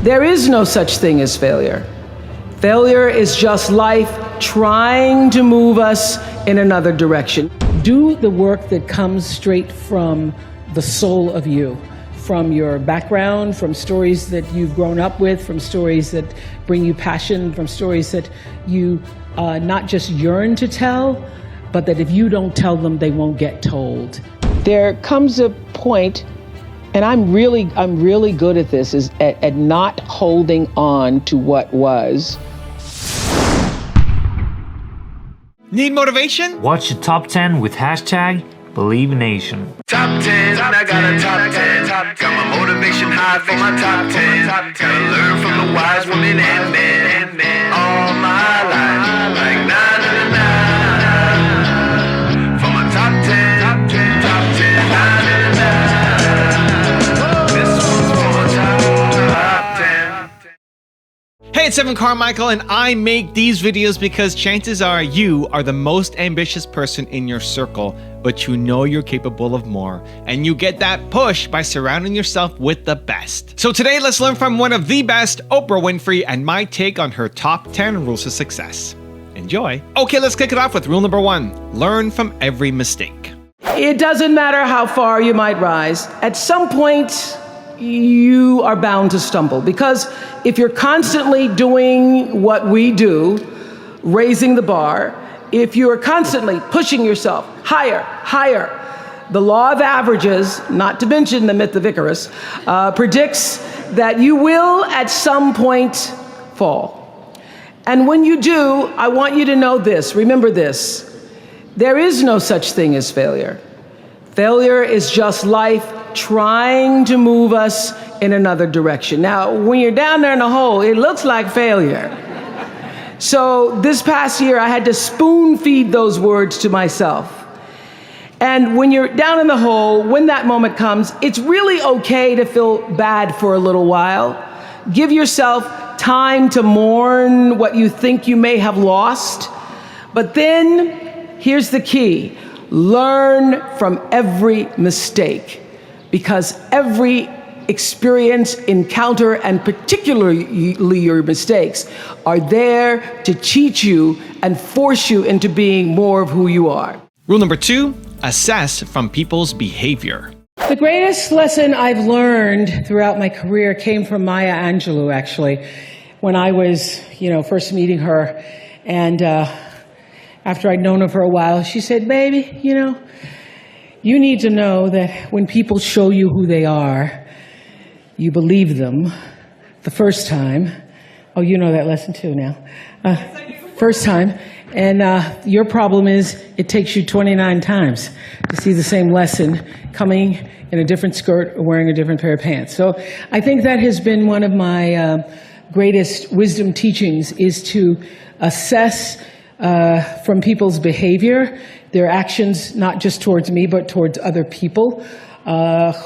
There is no such thing as failure. Failure is just life trying to move us in another direction. Do the work that comes straight from the soul of you, from your background, from stories that you've grown up with, from stories that bring you passion, from stories that you not just yearn to tell, but that if you don't tell them, they won't get told. There comes a point, and I'm really good at this, is at not holding on to what was. Need motivation? Watch the top 10 with hashtag BelieveNation. Top 10, I got a top 10. Got my motivation high for my top 10. Gotta learn from the wise women and men. All my life, like 9 for my top 10. Top 10, 9. This one's for my top 10. Hey, it's Carmichael, and I make these videos because chances are you are the most ambitious person in your circle, but you know you're capable of more, and you get that push by surrounding yourself with the best. So today, let's learn from one of the best, Oprah Winfrey, and my take on her top 10 rules of success. Enjoy. Okay, let's kick it off with rule number 1. Learn from every mistake. It doesn't matter how far you might rise. At some point, you are bound to stumble, because if you're constantly doing what we do, raising the bar, if you are constantly pushing yourself higher, the law of averages, not to mention the myth of Icarus, predicts that you will at some point fall. And when you do, I want you to know this, remember this, there is no such thing as failure. Failure is just life trying to move us in another direction. Now, when you're down there in the hole, it looks like failure. So this past year, I had to spoon feed those words to myself. And when you're down in the hole, when that moment comes, it's really okay to feel bad for a little while. Give yourself time to mourn what you think you may have lost. But then, here's the key. Learn from every mistake, because every experience, encounter, and particularly your mistakes are there to teach you and force you into being more of who you are. Rule number 2, assess from people's behavior. The greatest lesson I've learned throughout my career came from Maya Angelou, actually, when I was, first meeting her. And after I'd known her for a while, she said, baby, you need to know that when people show you who they are, you believe them the first time. Oh, you know that lesson too now. First time. And your problem is it takes you 29 times to see the same lesson coming in a different skirt or wearing a different pair of pants. So I think that has been one of my greatest wisdom teachings, is to assess from people's behavior, their actions, not just towards me, but towards other people,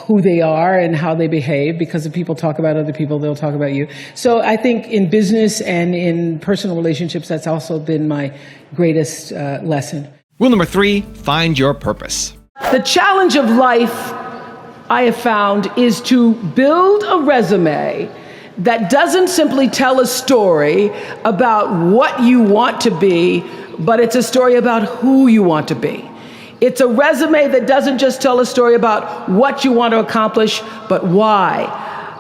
who they are and how they behave, because if people talk about other people, they'll talk about you. So I think in business and in personal relationships, that's also been my greatest lesson. Rule number 3, find your purpose. The challenge of life, I have found, is to build a resume that doesn't simply tell a story about what you want to be, but it's a story about who you want to be. It's a resume that doesn't just tell a story about what you want to accomplish, but why.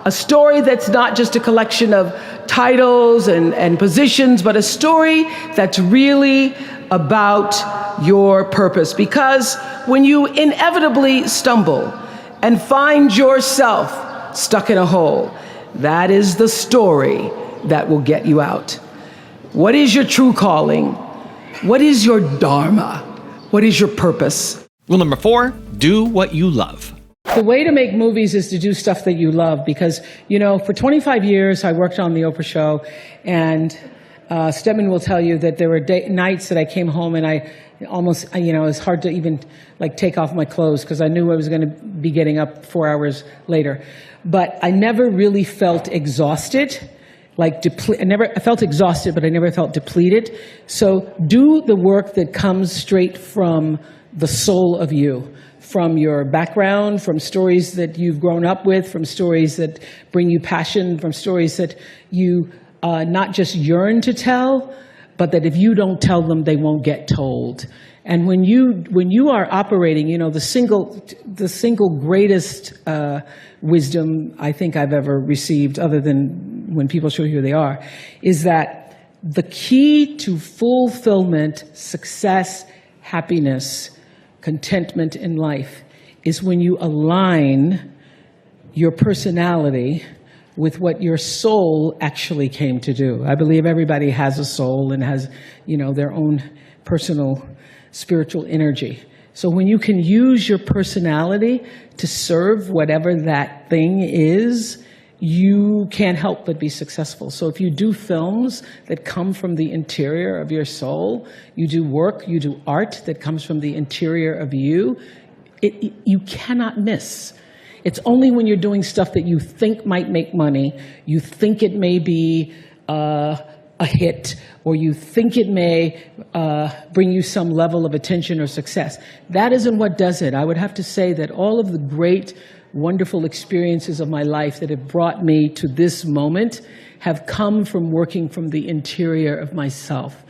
A story that's not just a collection of titles and positions, but a story that's really about your purpose. Because when you inevitably stumble and find yourself stuck in a hole, that is the story that will get you out. What is your true calling? What is your dharma? What is your purpose? Rule number 4, do what you love. The way to make movies is to do stuff that you love, because, for 25 years I worked on the Oprah show, and Stedman will tell you that there were nights that I came home and I almost, it was hard to even take off my clothes because I knew I was going to be getting up 4 hours later. But I never really felt exhausted. I felt exhausted, but I never felt depleted. So do the work that comes straight from the soul of you, from your background, from stories that you've grown up with, from stories that bring you passion, from stories that you not just yearn to tell, but that if you don't tell them, they won't get told. And when you are operating, you know, the single greatest wisdom I think I've ever received, other than when people show you who they are, is that the key to fulfillment, success, happiness, contentment in life is when you align your personality with what your soul actually came to do. I believe everybody has a soul and has, you know, their own personal spiritual energy. So when you can use your personality to serve whatever that thing is, you can't help but be successful. So if you do films that come from the interior of your soul, you do work, you do art that comes from the interior of you, you cannot miss. It's only when you're doing stuff that you think might make money, you think it may be a hit, or you think it may bring you some level of attention or success. That isn't what does it. I would have to say that all of the great, wonderful experiences of my life that have brought me to this moment have come from working from the interior of myself.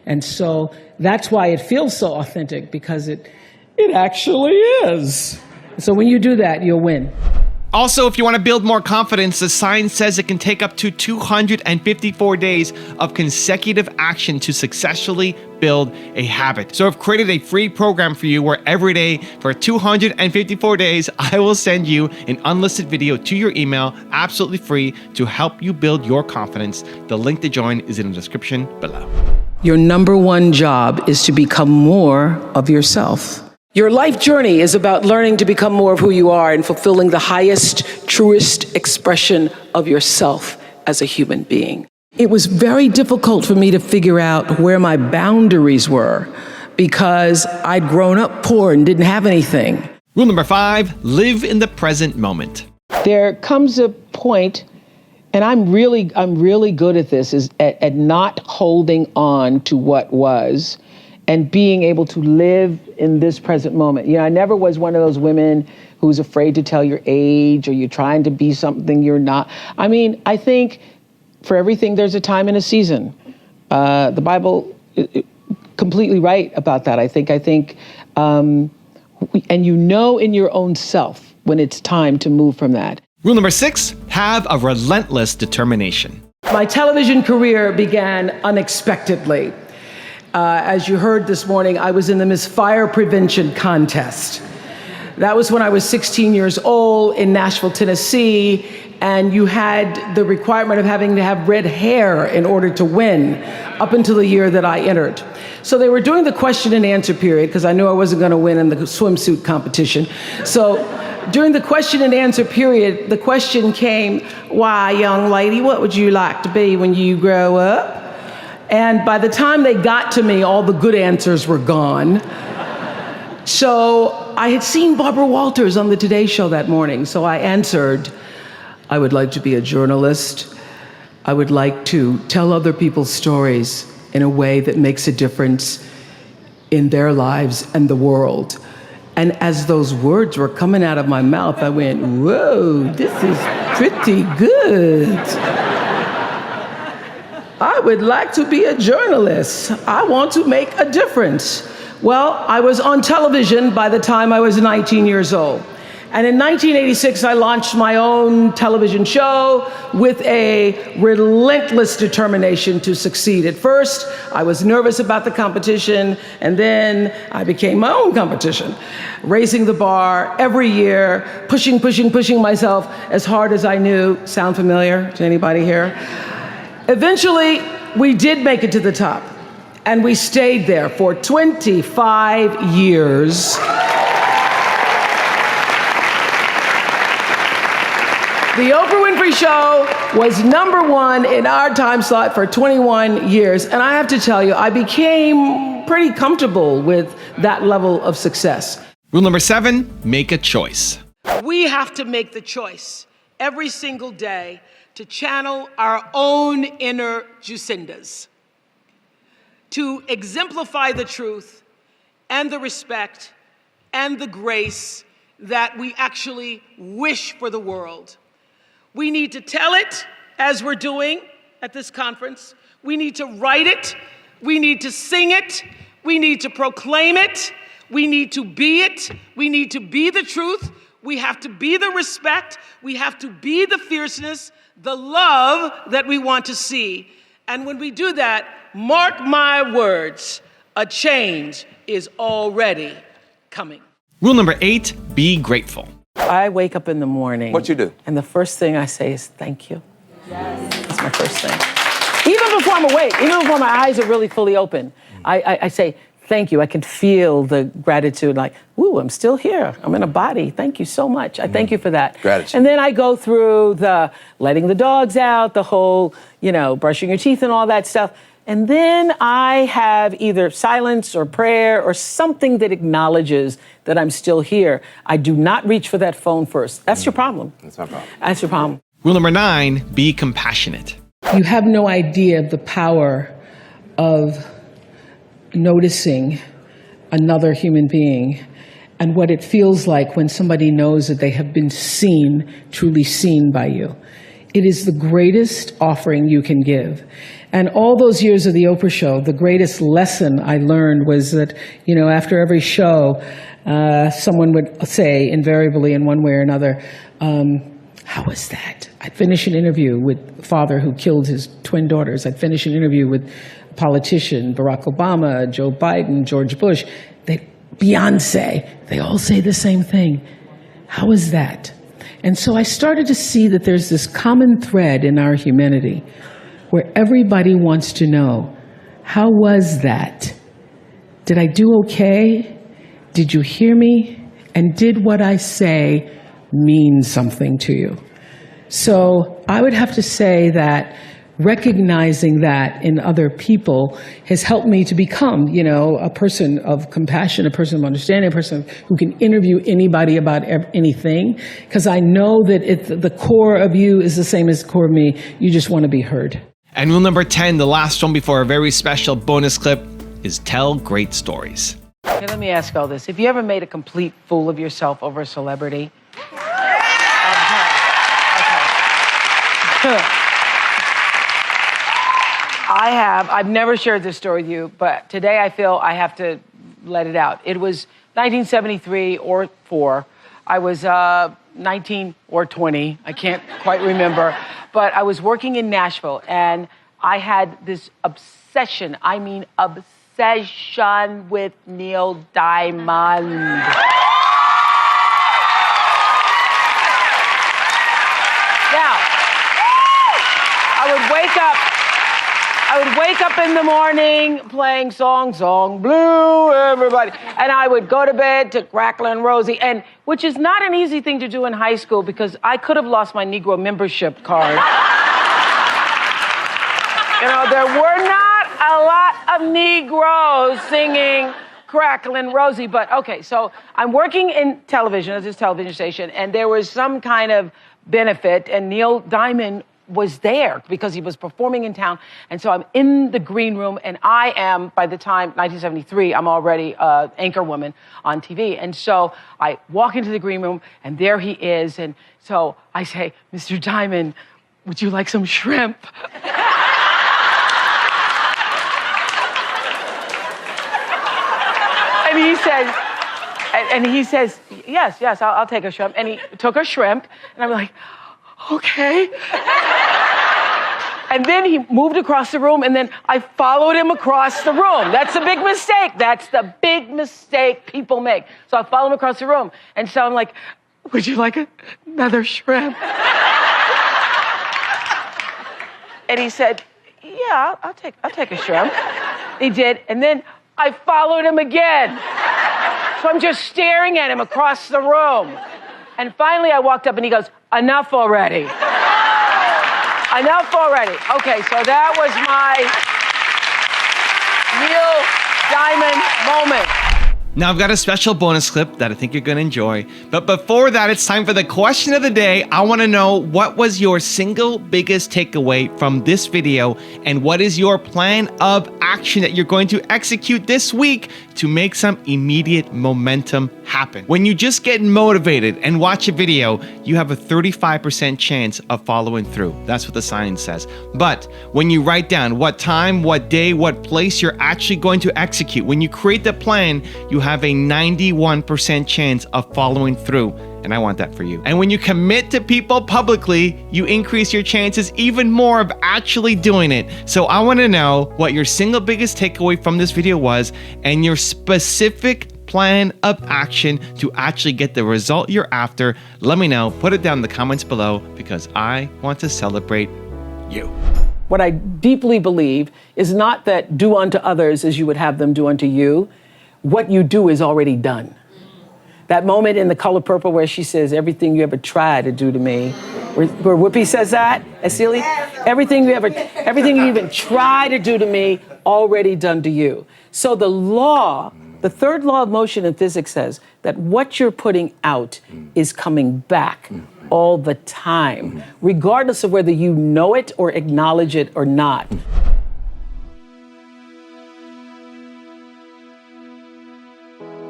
And so that's why it feels so authentic, because it actually is. So when you do that, you'll win. Also, if you want to build more confidence, the science says it can take up to 254 days of consecutive action to successfully build a habit. So I've created a free program for you where every day for 254 days, I will send you an unlisted video to your email, absolutely free, to help you build your confidence. The link to join is in the description below. Your number one job is to become more of yourself. Your life journey is about learning to become more of who you are and fulfilling the highest, truest expression of yourself as a human being. It was very difficult for me to figure out where my boundaries were because I'd grown up poor and didn't have anything. Rule number 5, live in the present moment. There comes a point, and I'm really good at this, is at not holding on to what was and being able to live in this present moment. You know, I never was one of those women who's afraid to tell your age, or you're trying to be something you're not. I mean, I think for everything there's a time and a season. The Bible completely right about that. I think, and you know in your own self when it's time to move from that. Rule number 6, have a relentless determination. My television career began unexpectedly. As you heard this morning, I was in the Miss Fire Prevention contest. That was when I was 16 years old in Nashville, Tennessee, and you had the requirement of having to have red hair in order to win, up until the year that I entered. So they were doing the question and answer period, because I knew I wasn't going to win in the swimsuit competition. So during the question and answer period, the question came, "Why, young lady, what would you like to be when you grow up?" And by the time they got to me, all the good answers were gone. So I had seen Barbara Walters on the Today Show that morning, so I answered, "I would like to be a journalist. I would like to tell other people's stories in a way that makes a difference in their lives and the world." And as those words were coming out of my mouth, I went, "Whoa, this is pretty good. I would like to be a journalist. I want to make a difference." Well, I was on television by the time I was 19 years old. And in 1986, I launched my own television show with a relentless determination to succeed. At first, I was nervous about the competition, and then I became my own competition, raising the bar every year, pushing myself as hard as I knew. Sound familiar to anybody here? Eventually, we did make it to the top, and we stayed there for 25 years. The Oprah Winfrey Show was #1 in our time slot for 21 years, and I have to tell you, I became pretty comfortable with that level of success. Rule number 7, make a choice. We have to make the choice every single day to channel our own inner Jacindas, to exemplify the truth and the respect and the grace that we actually wish for the world. We need to tell it, as we're doing at this conference. We need to write it. We need to sing it. We need to proclaim it. We need to be it. We need to be the truth. We have to be the respect. We have to be the fierceness, the love that we want to see. And when we do that, mark my words, a change is already coming. Rule number 8, be grateful. I wake up in the morning. What you do? And the first thing I say is thank you. Yes. That's my first thing. Even before I'm awake, even before my eyes are really fully open, I say thank you. I can feel the gratitude, like, ooh, I'm still here. I'm in a body. Thank you so much. I thank you for that. Gratitude. And then I go through the letting the dogs out, the whole, brushing your teeth and all that stuff. And then I have either silence or prayer or something that acknowledges that I'm still here. I do not reach for that phone first. That's your problem. That's my problem. That's your problem. Rule number 9, be compassionate. You have no idea of the power of noticing another human being and what it feels like when somebody knows that they have been seen, truly seen by you. It is the greatest offering you can give. And all those years of the Oprah show, the greatest lesson I learned was that, after every show, someone would say invariably in one way or another, how was that? I'd finish an interview with a father who killed his twin daughters. I'd finish an interview with a politician, Barack Obama, Joe Biden, George Bush, Beyonce. They all say the same thing. How was that? And so I started to see that there's this common thread in our humanity where everybody wants to know, how was that? Did I do okay? Did you hear me? And did what I say mean something to you? So I would have to say that recognizing that in other people has helped me to become, a person of compassion, a person of understanding, a person who can interview anybody about anything, because I know that the core of you is the same as the core of me. You just want to be heard. And rule number 10, the last one before a very special bonus clip, is tell great stories. Okay, let me ask all this. Have you ever made a complete fool of yourself over a celebrity? Okay. I have. I've never shared this story with you, but today I feel I have to let it out. It was 1973 or 4. I was 19 or 20. I can't quite remember. But I was working in Nashville, and I had this obsession with Neil Diamond. Now, I would wake up in the morning playing Song Blue, everybody. And I would go to bed to Crackling Rosie, which is not an easy thing to do in high school because I could have lost my Negro membership card. There were not a lot of Negroes singing Crackling Rosie. But okay, so I'm working in television at this television station, and there was some kind of benefit, and Neil Diamond was there because he was performing in town. And so I'm in the green room, and I am, by the time 1973, I'm already anchor woman on TV. And so I walk into the green room, and there he is. And so I say, Mr. Diamond, would you like some shrimp? And he says, yes, I'll take a shrimp. And he took a shrimp, and I'm like, okay. And then he moved across the room, and then I followed him across the room. That's a big mistake. That's the big mistake people make. So I followed him across the room. And so I'm like, would you like another shrimp? And he said, yeah, I'll take a shrimp. He did. And then I followed him again. So I'm just staring at him across the room. And finally I walked up and he goes, enough already. Enough already. Okay, so that was my Neil Diamond moment. Now I've got a special bonus clip that I think you're gonna enjoy. But before that, it's time for the question of the day. I wanna know, what was your single biggest takeaway from this video, and what is your plan of action that you're going to execute this week to make some immediate momentum happen? When you just get motivated and watch a video, you have a 35% chance of following through. That's what the science says. But when you write down what time, what day, what place you're actually going to execute, when you create the plan, you have a 91% chance of following through. And I want that for you. And when you commit to people publicly, you increase your chances even more of actually doing it. So I want to know what your single biggest takeaway from this video was, and your specific plan of action to actually get the result you're after. Let me know. Put it down in the comments below, because I want to celebrate you. What I deeply believe is not that do unto others as you would have them do unto you. What you do is already done. That moment in The Color Purple where she says, everything you ever tried to do to me, where Whoopi says that, Celie, everything you even try to do to me, already done to you. So the third law of motion in physics says that what you're putting out is coming back all the time, regardless of whether you know it or acknowledge it or not.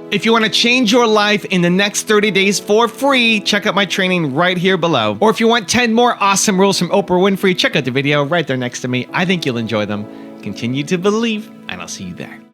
If you want to change your life in the next 30 days for free, check out my training right here below. Or if you want 10 more awesome rules from Oprah Winfrey, check out the video right there next to me. I think you'll enjoy them. Continue to believe, and I'll see you there.